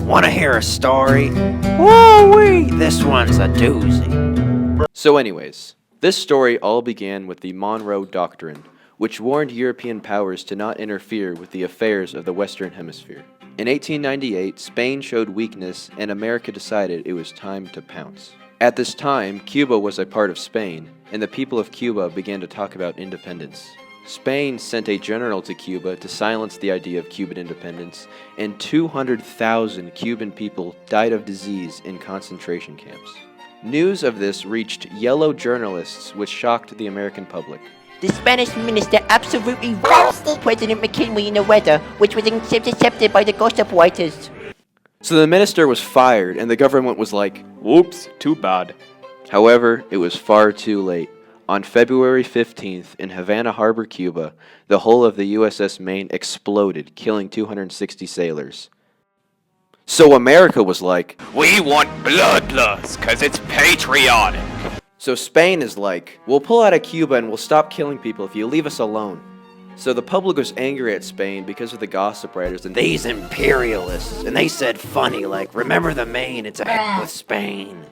Wanna hear a story? Woo-wee! This one's a doozy. So anyways, this story all began with the Monroe Doctrine, which warned European powers to not interfere with the affairs of the Western Hemisphere. In 1898, Spain showed weakness and America decided it was time to pounce. At this time, Cuba was a part of Spain, and the people of Cuba began to talk about independence. Spain sent a general to Cuba to silence the idea of Cuban independence, and 200,000 Cuban people died of disease in concentration camps. News of this reached yellow journalists, which shocked the American public. The Spanish minister absolutely roasted President McKinley in the weather, which was intercepted by the gossip writers. So the minister was fired, and the government was like, "Whoops, too bad." However, it was far too late. On February 15th, in Havana Harbor, Cuba, the hull of the USS Maine exploded, killing 260 sailors. So America was like, "We want bloodlust, cause it's patriotic." So Spain is like, "We'll pull out of Cuba and we'll stop killing people if you leave us alone." So the public was angry at Spain because of the gossip writers and These imperialists. And they said funny, like, remember the Maine, it's a heck with Spain.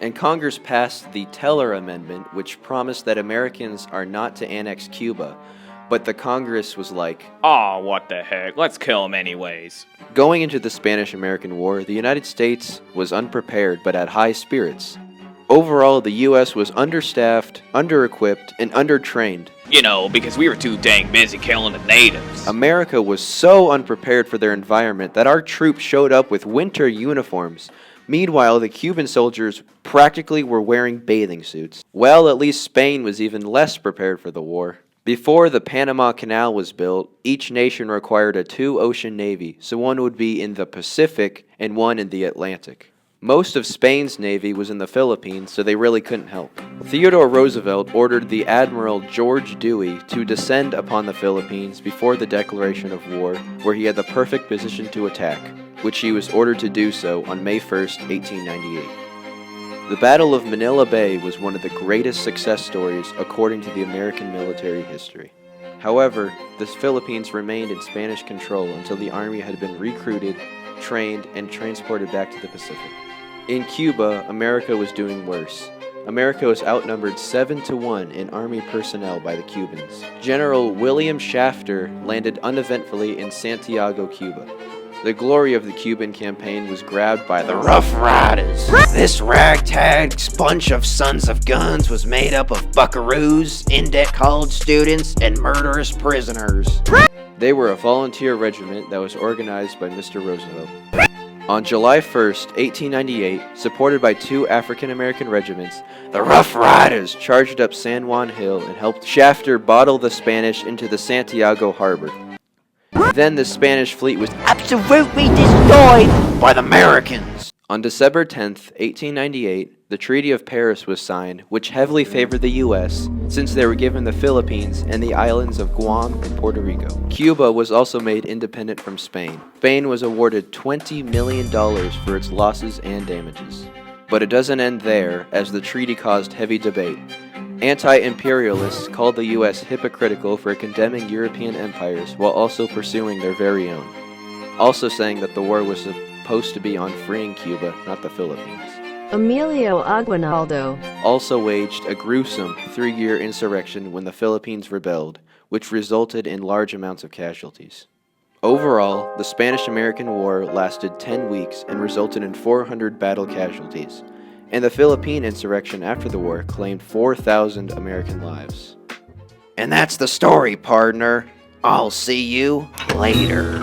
And Congress passed the Teller Amendment, which promised that Americans are not to annex Cuba, but the Congress was like, Aw, what the heck, let's kill him anyways. Going into the Spanish-American War, the United States was unprepared but had high spirits. Overall, the U.S. was understaffed, under-equipped, and under-trained. You know, because we were too dang busy killing the natives. America was so unprepared for their environment that our troops showed up with winter uniforms. Meanwhile, the Cuban soldiers practically were wearing bathing suits. Well, at least Spain was even less prepared for the war. Before the Panama Canal was built, each nation required a two-ocean navy, so one would be in the Pacific and one in the Atlantic. Most of Spain's navy was in the Philippines, so they really couldn't help. Theodore Roosevelt ordered the Admiral George Dewey to descend upon the Philippines before the declaration of war, where he had the perfect position to attack, which he was ordered to do so on May 1st, 1898. The Battle of Manila Bay was one of the greatest success stories according to the American military history. However, the Philippines remained in Spanish control until the army had been recruited, trained, and transported back to the Pacific. In Cuba, America was doing worse. America was outnumbered 7-1 in army personnel by the Cubans. General William Shafter landed uneventfully in Santiago, Cuba. The glory of the Cuban campaign was grabbed by the Rough Riders. This ragtag bunch of sons of guns was made up of buckaroos, in-debt college students, and murderous prisoners. They were a volunteer regiment that was organized by Mr. Roosevelt. On July 1st, 1898, supported by two African-American regiments, the Rough Riders charged up San Juan Hill and helped Shafter bottle the Spanish into the Santiago harbor. Then the Spanish fleet was Absolutely destroyed By the Americans. On December 10th, 1898, the Treaty of Paris was signed, which heavily favored the U.S., since they were given the Philippines and the islands of Guam and Puerto Rico. Cuba was also made independent from Spain. Spain was awarded $20 million for its losses and damages. But it doesn't end there, as the treaty caused heavy debate. Anti-imperialists called the U.S. hypocritical for condemning European empires while also pursuing their very own, also saying that the war was supposed to be on freeing Cuba, not the Philippines. Emilio Aguinaldo Also waged a gruesome 3-year insurrection when the Philippines rebelled, which resulted in large amounts of casualties. Overall, the Spanish-American War lasted 10 weeks and resulted in 400 battle casualties, and the Philippine insurrection after the war claimed 4,000 American lives. And that's the story, partner. I'll see you later.